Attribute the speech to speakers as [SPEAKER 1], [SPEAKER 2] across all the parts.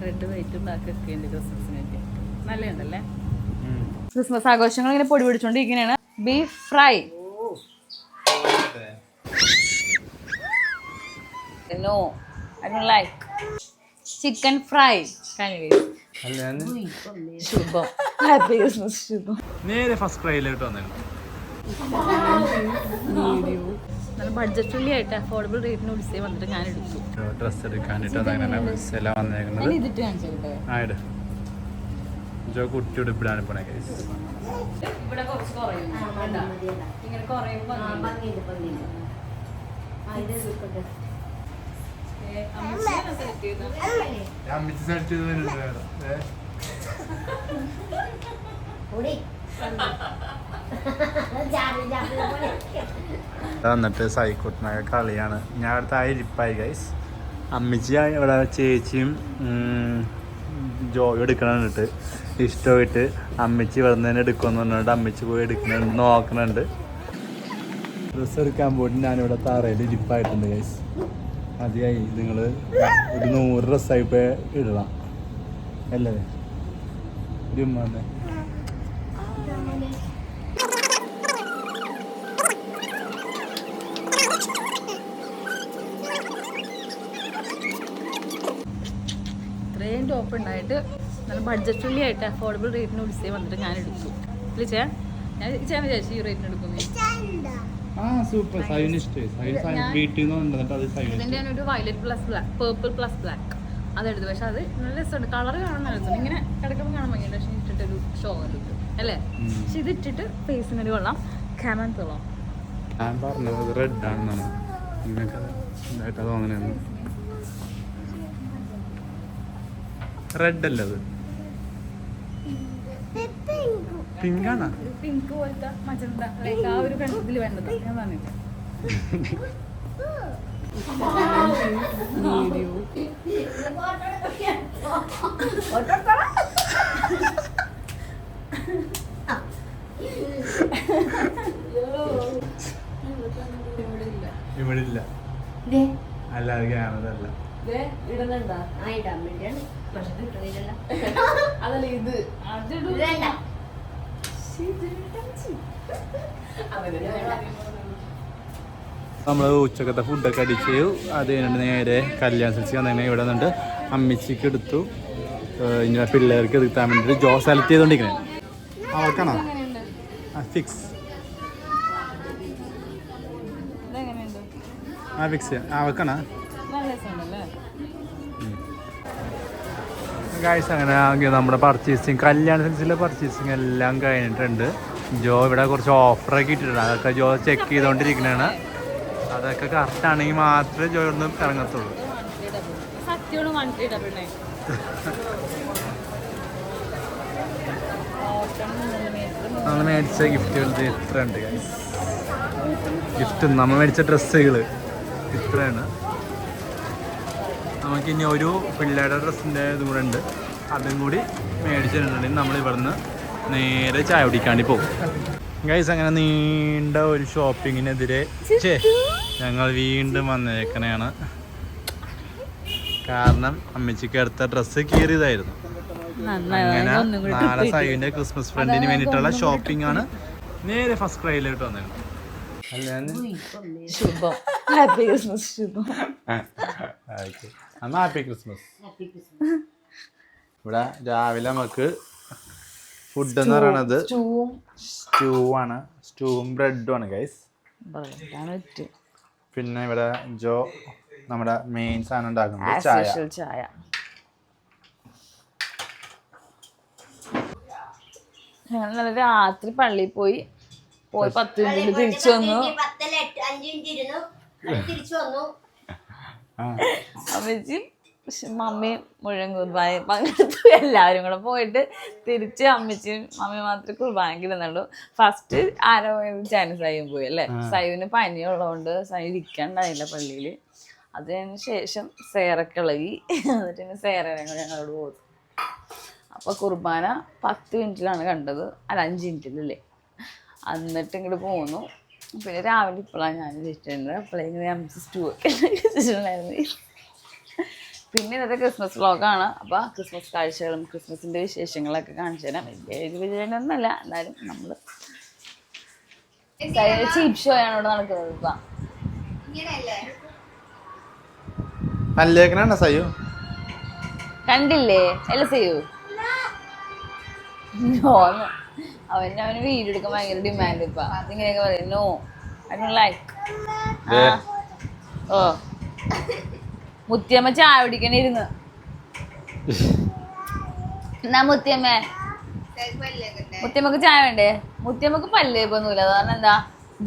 [SPEAKER 1] Red വൈറ്റും ബാക്കൊക്കെ ഉണ്ട് ക്രിസ്മസിനൊക്കെ. നല്ലതുണ്ടല്ലേ? Christmas ആഘോഷങ്ങൾ ഇങ്ങനെ പൊടി പിടിച്ചോണ്ടിരിക്കുന്നതാണ്. Beef fry. No, I don't like. Chicken fry. ശുഭം. ഹാപ്പി ക്രിസ്മസ് ശുഭം.
[SPEAKER 2] നേരെ ഫസ്റ്റ് ഫ്രൈയിലോട്ട് വന്നു.
[SPEAKER 1] നല്ല ബഡ്ജറ്റ് ഫ്രണ്ട്ലി ആയിട്ട് അഫോർഡബിൾ റേറ്റിന് വിളിച്ചേ വന്നിട്ട് ഞാൻ എടുത്തു.
[SPEAKER 2] ഡ്രസ് എടുക്കാനായിട്ട് വന്നേക്കുന്നത്.
[SPEAKER 1] ഇതിട്ട് കാണിച്ചോട്ടെ.
[SPEAKER 2] കുട്ടിയോട് ഇപ്പിടാണ് പോണേ.
[SPEAKER 1] ഇവിടെ കുറച്ച് കുറയും. ഇങ്ങനെ കുറയുമ്പോ
[SPEAKER 2] എന്നിട്ട് സൈക്കോട്ടിനൊക്കെ കളിയാണ്. ഞാൻ അടുത്ത ഇരിപ്പായി ഗൈസ്. അമ്മച്ചി ഇവിടെ ചേച്ചിയും ജോയും എടുക്കണിട്ട് ഇഷ്ടമായിട്ട് അമ്മച്ചി വരുന്നതിന് എടുക്കുമെന്ന് പറഞ്ഞിട്ട് അമ്മച്ചി പോയി എടുക്കുന്നുണ്ട്, നോക്കണുണ്ട്. ഡ്രസ്സ് എടുക്കാൻ പോയിട്ട് ഞാനിവിടെ തറയിൽ ഇരിപ്പായിട്ടുണ്ട് ഗൈസ്. മതിയായി, നിങ്ങൾ ഒരു 100 ഡ്രസ്സായി ഇപ്പോൾ ഇടണം അല്ലേ? ഒരു ഉമ്മന്നെ
[SPEAKER 1] ഇത്രയും ടോപ്പ് ഉണ്ടായിട്ട് നല്ല ബഡ്ജറ്റ് ഫ്രണ്ട്ലി ആയിട്ട് അഫോർഡബിൾ റേറ്റിന് വിളിച്ചേ വന്നിട്ട് ഞാൻ എടുത്തു. വിളിച്ചേ ഞാൻ വിചാരിച്ചു ഈ റേറ്റിന് എടുക്കുന്നത്. ഇതിൻ്റെ ഒരു violet plus black, purple plus black അതെടുത്തു. പക്ഷെ അത് നല്ല രസമുണ്ട്, കളർ കാണാൻ നല്ല രസമുണ്ട്. ഇങ്ങനെ കിടക്കുമ്പോൾ കാണാൻ ഭംഗിയുണ്ട്. പക്ഷെ ഇട്ടിട്ടൊരു ഷോ ലുക്ക് അല്ലേ? പക്ഷെ ഇത് ഇട്ടിട്ട് ഫേസിനൊരു കൊള്ളാം. ക്യാമറ കൊള്ളാം.
[SPEAKER 2] ഞാൻ പറഞ്ഞത് റെഡ് ആണെന്നാണ്. തോന്നണ റെഡ് അല്ല, അത് പിങ്കാണ്.
[SPEAKER 1] പിങ്ക് പോലത്തെ മജന്ത ലൈക്ക് ആ ഒരു ഇതിൽ വേണ്ടത് ഞാൻ പറഞ്ഞിട്ട്.
[SPEAKER 2] ഇവിടെ ഇല്ല, അല്ലാതെ ക്യാമറ അല്ല.
[SPEAKER 1] അതല്ല ഇത്
[SPEAKER 2] നമ്മൾ ഉച്ചക്കത്തെ ഫുഡൊക്കെ അടിച്ച് അത് കഴിഞ്ഞിട്ട് നേരെ കല്യാൺ സിൽസിൽ വന്നേ. ഇവിടെ നിന്നിട്ട് അമ്മച്ചിക്ക് എടുത്തു, ഇങ്ങനെ പിള്ളേർക്ക് എടുക്കാൻ വേണ്ടിയിട്ട് ജോ സെലക്ട് ചെയ്തോണ്ടിരിക്കണേ. അവർക്കാണോ ഫിക്സ്? ഫിക്സ് അവർക്കാണോ ഗൈസ്? അങ്ങനെ നമ്മുടെ പർച്ചേസിങ്, കല്യാൺ സിൽസിലെ പർച്ചേസിങ് എല്ലാം കഴിഞ്ഞിട്ടുണ്ട്. ജോ ഇവിടെ കുറച്ച് ഓഫറൊക്കെ ഇട്ടിട്ടുണ്ട്. അതൊക്കെ ജോ ചെക്ക് ചെയ്തുകൊണ്ടിരിക്കുന്നതാണ്. അതൊക്കെ കറക്റ്റ് ആണെങ്കിൽ മാത്രമേ ജോ ഒന്ന് ഇറങ്ങത്തുള്ളൂ. നമ്മൾ മേടിച്ച ഗിഫ്റ്റുകൾ ഇത്ര ഉണ്ട് ഗൈസ്. ഗിഫ്റ്റ് നമ്മൾ മേടിച്ച ഡ്രസ്സുകൾ ഇത്രയാണ്. നമുക്കിനി ഒരു പിള്ളേരുടെ ഡ്രസ്സിൻ്റെ ഇതും കൂടെ ഉണ്ട്, അതും കൂടി മേടിച്ചിട്ടുണ്ടെങ്കിൽ നമ്മൾ ഇവിടുന്ന് നേരെ ചായ കുടിക്കാണ്ടി പോകും ഗൈസ്. അങ്ങനെ നീണ്ട ഒരു ഷോപ്പിങ്ങിനെതിരെ ഞങ്ങൾ വീണ്ടും വന്നേക്കണയാണ്. കാരണം അമ്മച്ചിക്ക് അടുത്ത ഡ്രസ്സ് കീറിയതായിരുന്നു. അങ്ങനെ നാളെ സൈവിൻ്റെ ക്രിസ്മസ് ഫ്രണ്ടിന് വേണ്ടിയിട്ടുള്ള ഷോപ്പിംഗ് ആണ്. നേരെ ഫസ്റ്റ് ക്രൈയിലോട്ട് വന്നേക്കണം.
[SPEAKER 1] ശുഭം. ഹാപ്പി ക്രിസ്മസ് ശുഭം.
[SPEAKER 2] Happy Christmas. ഇവിടെ രാവിലെ നമുക്ക് ഫുഡ് എന്ന് പറയണത് സ്റ്റൂ ആണ്. സ്റ്റൂവും ബ്രെഡും ആണ് ഗൈസ്. പിന്നെ ഇവിടെ ജോ നമ്മുടെ മെയിൻ സാധനം ഉണ്ടാക്കുന്നത് ചായ.
[SPEAKER 1] ഞങ്ങൾ നല്ല രാത്രി പള്ളിയിൽ പോയി 10 മിനിറ്റ് തിരിച്ചു വന്നു. അമ്മച്ചിയും മമ്മിയും മുഴുവൻ കുർബാന പങ്കെടുത്തു. എല്ലാവരും കൂടെ പോയിട്ട് തിരിച്ച് അമ്മച്ചിയും മമ്മി മാത്രമേ കുർബാനയ്ക്ക് ഇരുന്നുള്ളൂ. ഫസ്റ്റ് ആരോ പോയത് സൈവും പോയി അല്ലേ? സൈവിന് പനിയുള്ളതുകൊണ്ട് സൈ ഇരിക്കണ്ടായില്ല പള്ളിയിൽ. അതിന് ശേഷം സേറൊക്കെ ഇളകി. എന്നിട്ട് പിന്നെ സേറയും കൂടെ ഞങ്ങളോട് പോകും. അപ്പോൾ കുർബാന 10 മിനിറ്റിലാണ് കണ്ടത്, അല്ല 5 മിനിറ്റിലല്ലേ. എന്നിട്ട് ഇങ്ങോട്ട് പോന്നു. പിന്നെ രാവിലെ ഇപ്പോഴാണ് ഞാൻ വെച്ചിട്ടുണ്ട്. അപ്പോഴേക്കും അമ്മച്ചി സ്റ്റൂ ഒക്കെ വെച്ചിട്ടുണ്ടായിരുന്നു. പിന്നെ ഇന്നത്തെ ക്രിസ്മസ് വ്ളോഗാണ്. അപ്പോൾ ക്രിസ്മസ് കാഴ്ചകളും ക്രിസ്മസിൻ്റെ വിശേഷങ്ങളൊക്കെ കാണിച്ചു തരാം. വലിയ വിജയമൊന്നുമല്ല, എന്നാലും നമ്മൾ ചീപ്പ് ഷോ ആണ് ഇവിടെ നടക്കുന്നത്. ഇപ്പം കണ്ടില്ലേ അല്ല ചെയ്യൂ നോന്ന് അവന് വീഡിയോ എടുക്കാൻ ഭയങ്കര ഡിമാൻഡ്. ഇപ്പൊ അതിങ്ങനെയൊക്കെ പറയും നോ ഐ ഡോണ്ട് ലൈക്ക്. ഓ മുത്തിയമ്മ ചായ കുടിക്കണ ഇരുന്ന്. എന്നാ മുത്തിയമ്മക്ക് ചായ വേണ്ടേ? മുത്തിയമ്മക്ക് പല്ലേ ഇപ്പൊന്നുമില്ല. കാരണം എന്താ,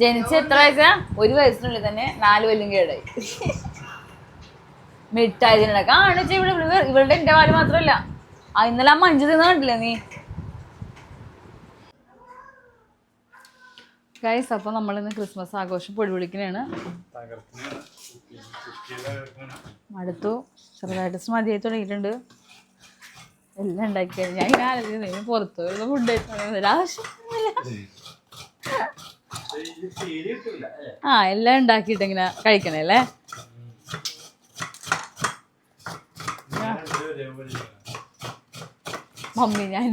[SPEAKER 1] ജനിച്ച എത്ര വയസ്സാ? 1 വയസ്സിനുള്ളിൽ തന്നെ 4 കൊല്ലം കേടായി. മിഠായി തിന്നണൊക്കെ കാണിച്ച ഇവളുടെ എന്റെ പാല് മാത്രല്ല, ഇന്നലെ ആ മഞ്ച് തിന്ന കണ്ടില്ലേ നീ ഗൈസ്? അപ്പൊ നമ്മളിന്ന് ക്രിസ്മസ് ആഘോഷം പൊടിപൊളിക്കണാണ്. അടുത്തു ചെറുതായിട്ട് മതിയായി തുടങ്ങിയിട്ടുണ്ട്. എല്ലാം ഉണ്ടാക്കി കഴിഞ്ഞു. ഞാൻ ഇങ്ങനെ ആലോചിക്കുന്നു പുറത്തു വരുന്ന ഫുഡ് കഴിച്ചോണ്ടില്ല ആവശ്യമില്ല. എല്ലാം ഉണ്ടാക്കിയിട്ട് ഇങ്ങനെ കഴിക്കണേ അല്ലേ? മമ്മി ഞാൻ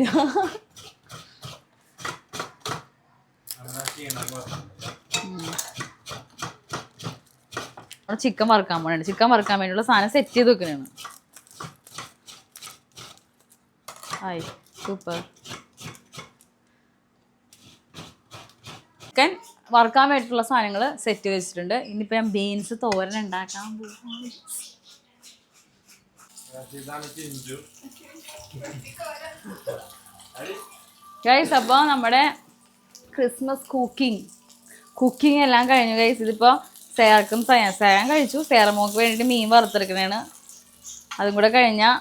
[SPEAKER 1] ചിക്കൻ വറുക്കാൻ പോണേ. ചിക്കൻ വറുക്കാൻ വേണ്ടിയുള്ള സാധനം സെറ്റ് ചെയ്ത് വെക്കണാണ്. ആയി സൂപ്പർ. ചിക്കൻ വറുക്കാൻ വേണ്ടിയിട്ടുള്ള സാധനങ്ങൾ സെറ്റ് ചെയ്ത് വെച്ചിട്ടുണ്ട്. ഇനിയിപ്പോൾ ഞാൻ ബീൻസ് തോരൻ ഉണ്ടാക്കാൻ പോകും. ഗൈസ് അപ്പോൾ നമ്മുടെ ക്രിസ്മസ് കുക്കിംഗ് എല്ലാം കഴിഞ്ഞു ഗൈസ്. ഇതിപ്പോൾ സേർക്കും സേരം കഴിച്ചു. സേറമോക്ക് വേണ്ടിയിട്ട് മീൻ വറുത്തെടുക്കണേണ്. അതും കൂടെ കഴിഞ്ഞാൽ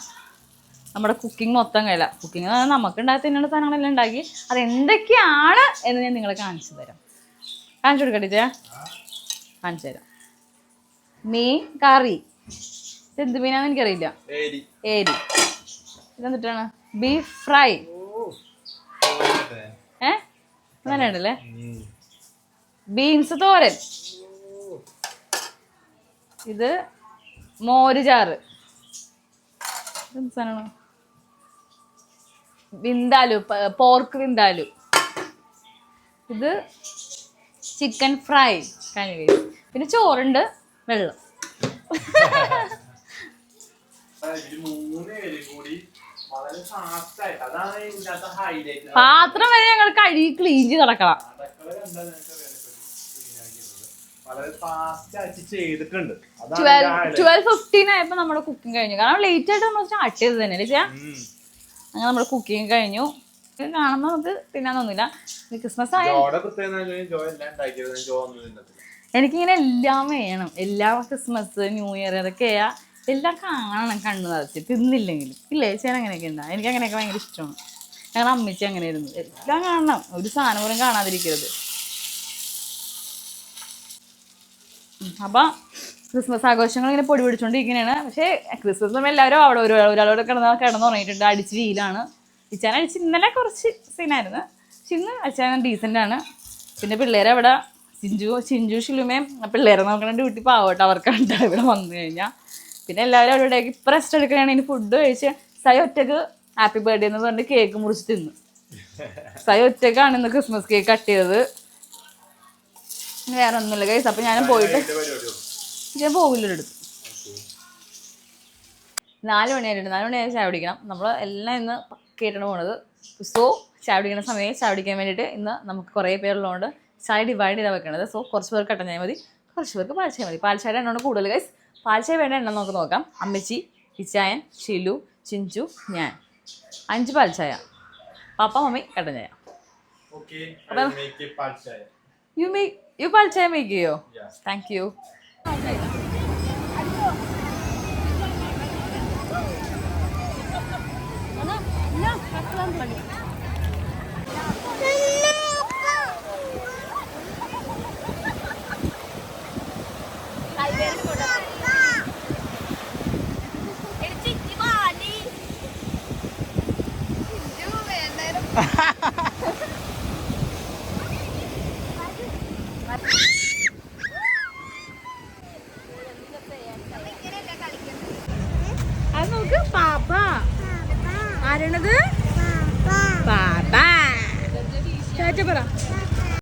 [SPEAKER 1] നമ്മുടെ കുക്കിംഗ് മൊത്തം കഴിയില്ല. കുക്കിംഗ് നമുക്ക് ഉണ്ടാക്കി തിന്നേണ്ട സാധനങ്ങളെല്ലാം ഉണ്ടാക്കി. അതെന്തൊക്കെയാണ് എന്ന് ഞാൻ നിങ്ങളെ കാണിച്ചു തരാം. കാണിച്ചു കൊടുക്കട്ടെ? കാണിച്ചു തരാം. മീൻ കറി. എന്ത് മീനാന്ന് എനിക്കറിയില്ല. ഏരി. ഇതെന്നിട്ടാണ് ബീഫ് ഫ്രൈ. അങ്ങനെ ഉണ്ടല്ലേ. ബീൻസ് തോരൻ. ഇത് മോര് ചാറ്. സാധനമാണ് വിന്താലു, പോർക്ക് വിന്താലു. ഇത് ചിക്കൻ ഫ്രൈ കഴിഞ്ഞ. പിന്നെ ചോറുണ്ട്, വെള്ളം. പാത്രം വരെ ഞങ്ങൾ കഴുകി ക്ലീൻ ചെയ്ത് നടക്കണം. 12:15 ആയപ്പോ നമ്മുടെ കുക്കിംഗ് കഴിഞ്ഞു. കാരണം ലേറ്റ് ആയിട്ട് നമ്മൾ സ്റ്റാർട്ട് ചെയ്തത് തന്നെ അല്ലേ? അങ്ങനെ നമ്മുടെ കുക്കിംഗ് കഴിഞ്ഞു. കാണുമ്പോൾ നമുക്ക് തിന്നാനൊന്നുമില്ല. ക്രിസ്മസ് ആയ എനിക്കിങ്ങനെ എല്ലാം വേണം. എല്ലാ ക്രിസ്മസ് ന്യൂ ഇയർ അതൊക്കെയാ എല്ലാം കാണണം കണ്ണു നിറച്ച്. തിന്നില്ലെങ്കിലും ഇല്ലേ ചേച്ചി അങ്ങനെയൊക്കെ ഉണ്ടാകും. എനിക്ക് അങ്ങനെയൊക്കെ ഭയങ്കര ഇഷ്ടമാണ്. ഞങ്ങളുടെ അമ്മച്ചി അങ്ങനെ ആയിരുന്നു. എല്ലാം കാണണം, ഒരു സാധനം പോലും കാണാതിരിക്കരുത്. അപ്പം ക്രിസ്മസ് ആഘോഷങ്ങൾ ഇങ്ങനെ പൊടി പിടിച്ചോണ്ടിരിക്കുന്നതാണ്. പക്ഷേ ക്രിസ്മസ് എല്ലാവരും അവിടെ ഒരാളോട് കിടന്നുറങ്ങിയിട്ടുണ്ട്. അടിച്ച് വീലാണ്. ഇച്ചാൻ അടിച്ച് ഇന്നലെ കുറച്ച് സീനായിരുന്നു. പക്ഷെ ഇന്ന് അച്ഛൻ ഡീസൻ്റ് ആണ്. പിന്നെ പിള്ളേരെ അവിടെ ചിഞ്ചു ഷിലുമേയും പിള്ളേരെ നോക്കണ ഡ്യൂട്ടി പാവട്ടെ അവർക്കാണ് ഇവിടെ വന്നു കഴിഞ്ഞാൽ. പിന്നെ എല്ലാവരും അവിടേക്ക് ഇപ്പം റെസ്റ്റ് എടുക്കുകയാണ്. ഇനി ഫുഡ് കഴിച്ച് സൈ ഒറ്റക്ക് ഹാപ്പി ബർത്ത്ഡേ എന്ന് പറഞ്ഞിട്ട് കേക്ക് മുറിച്ച് തിന്നു. സൈ ഒറ്റക്കാണ് ഇന്ന് ക്രിസ്മസ് കേക്ക് കട്ട് ചെയ്തത്. വേറെ ഒന്നുമില്ല ഗൈസ്. അപ്പം ഞാൻ പോയിട്ട് ഞാൻ പോകില്ലൊരിടത്ത്. 4 മണിയായിട്ടുണ്ട്. 4 മണിയായി ചായ കുടിക്കണം. നമ്മൾ എല്ലാം ഇന്ന് കേട്ടാണ് പോണത്. സോ ചായ കുടിക്കുന്ന സമയം ചായ കുടിക്കാൻ വേണ്ടിയിട്ട് ഇന്ന് നമുക്ക് കുറേ പേരുള്ളതുകൊണ്ട് ചായ ഡിവൈഡ് ചെയ്താൽ വെക്കണത്. സോ കുറച്ച് പേർക്ക് കട്ടൻ ചായ മതി, കുറച്ച് പേർക്ക് പാൽച്ചായ മതി. പാൽച്ചായയുടെ എണ്ണമാണ് കൂടുതൽ ഗൈസ്. പാൽച്ചായ വേണ്ട എണ്ണം നമുക്ക് നോക്കാം. അമ്മച്ചി, ഇച്ചായൻ, ഷിലു, ചിഞ്ചു, ഞാൻ 5 പാൽച്ചായ. പാപ്പ, മമ്മി കട്ടൻ ചായ. You പാൽച്ചായ മേക്ക് ചെയ്യോ? Thank you. ആരാണത്? പാപ്പ. ടാറ്റ പറ.